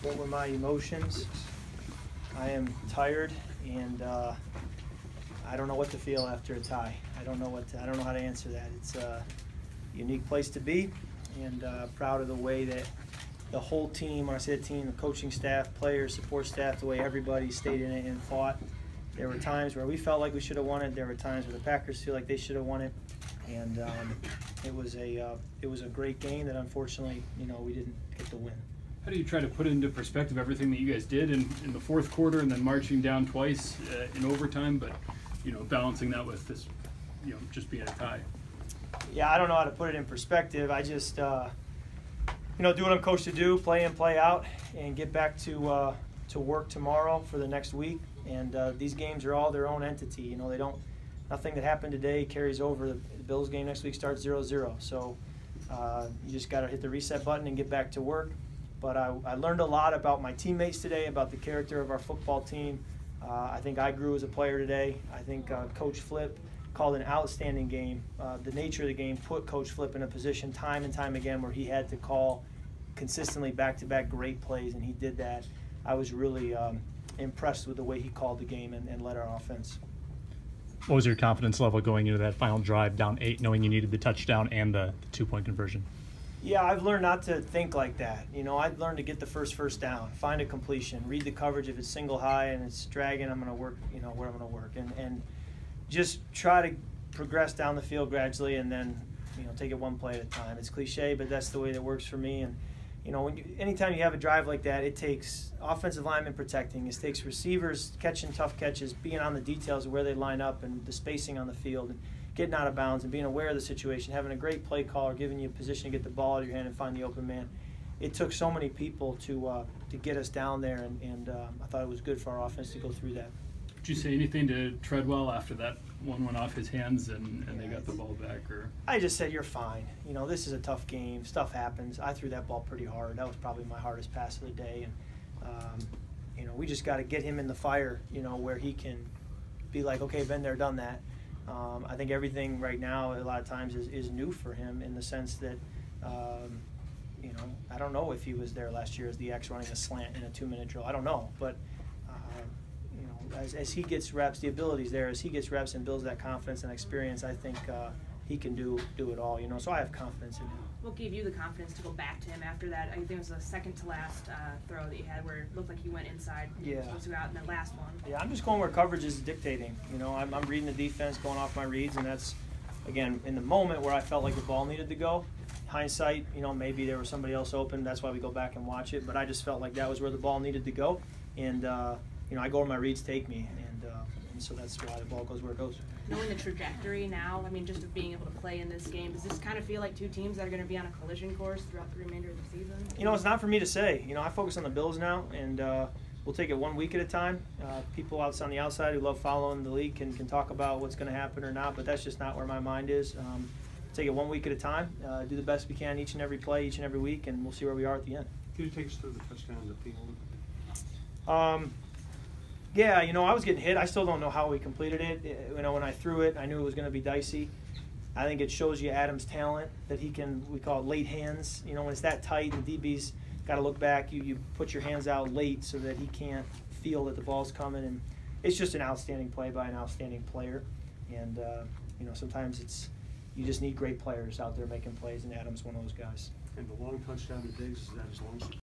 What were my emotions? I am tired, and I don't know what to feel after a tie. I don't know how to answer that. It's a unique place to be, and proud of the way that the whole team, when I say the team, the coaching staff, players, support staff, the way everybody stayed in it and fought. There were times where we felt like we should have won it. There were times where the Packers feel like they should have won it, and it was a great game that unfortunately, we didn't get the win. How do you try to put into perspective everything that you guys did in the fourth quarter and then marching down twice in overtime, but balancing that with this, just being a tie? Yeah, I don't know how to put it in perspective. I just do what I'm coached to do, play in, play out, and get back to work tomorrow for the next week. And these games are all their own entity. Nothing that happened today carries over. The Bills game next week starts 0-0. So you just got to hit the reset button and get back to work. But I learned a lot about my teammates today, about the character of our football team. I think I grew as a player today. I think Coach Flip called an outstanding game. The nature of the game put Coach Flip in a position time and time again where he had to call consistently back-to-back great plays, and he did that. I was really impressed with the way he called the game and led our offense. What was your confidence level going into that final drive down 8, knowing you needed the touchdown and the 2-point conversion? Yeah, I've learned not to think like that. I've learned to get the first down, find a completion, read the coverage. If it's single high and it's dragging, I'm going to work, where I'm going to work. And just try to progress down the field gradually and then, take it one play at a time. It's cliche, but that's the way that works for me. And, anytime you have a drive like that, it takes offensive linemen protecting. It takes receivers catching tough catches, being on the details of where they line up and the spacing on the field, and getting out of bounds and being aware of the situation, having a great play caller, giving you a position to get the ball out of your hand and find the open man. It took so many people to get us down there, and I thought it was good for our offense to go through that. Did you say anything to Treadwell after that one went off his hands and they got the ball back? Or I just said, you're fine. This is a tough game. Stuff happens. I threw that ball pretty hard. That was probably my hardest pass of the day. And, we just got to get him in the fire, where he can be like, okay, been there, done that. I think everything right now a lot of times is new for him in the sense that, I don't know if he was there last year as the X running a slant in a 2-minute drill. I don't know. But, as he gets reps, the ability's there. As he gets reps and builds that confidence and experience, I think he can do it all. So I have confidence in him. What gave you the confidence to go back to him after that? I think it was the second to last throw that you had where it looked like he went inside. Yeah. Supposed to go out in the last one. Yeah, I'm just going where coverage is dictating. I'm reading the defense, going off my reads, and that's, again, in the moment where I felt like the ball needed to go. Hindsight, maybe there was somebody else open. That's why we go back and watch it. But I just felt like that was where the ball needed to go. And, I go where my reads take me. And so that's why the ball goes where it goes. Knowing the trajectory now, just of being able to play in this game, does this kind of feel like two teams that are going to be on a collision course throughout the remainder of the season? It's not for me to say. I focus on the Bills now, and we'll take it 1 week at a time. People on the outside who love following the league can talk about what's going to happen or not, but that's just not where my mind is. Take it 1 week at a time, do the best we can each and every play, each and every week, and we'll see where we are at the end. Can you take us through the touchdown to the field? Yeah, I was getting hit. I still don't know how we completed it. When I threw it, I knew it was going to be dicey. I think it shows you Adam's talent that he can, we call it late hands. When it's that tight and DB's got to look back, you put your hands out late so that he can't feel that the ball's coming. And it's just an outstanding play by an outstanding player. And, sometimes you just need great players out there making plays, and Adam's one of those guys. And the long touchdown to Diggs, is that his long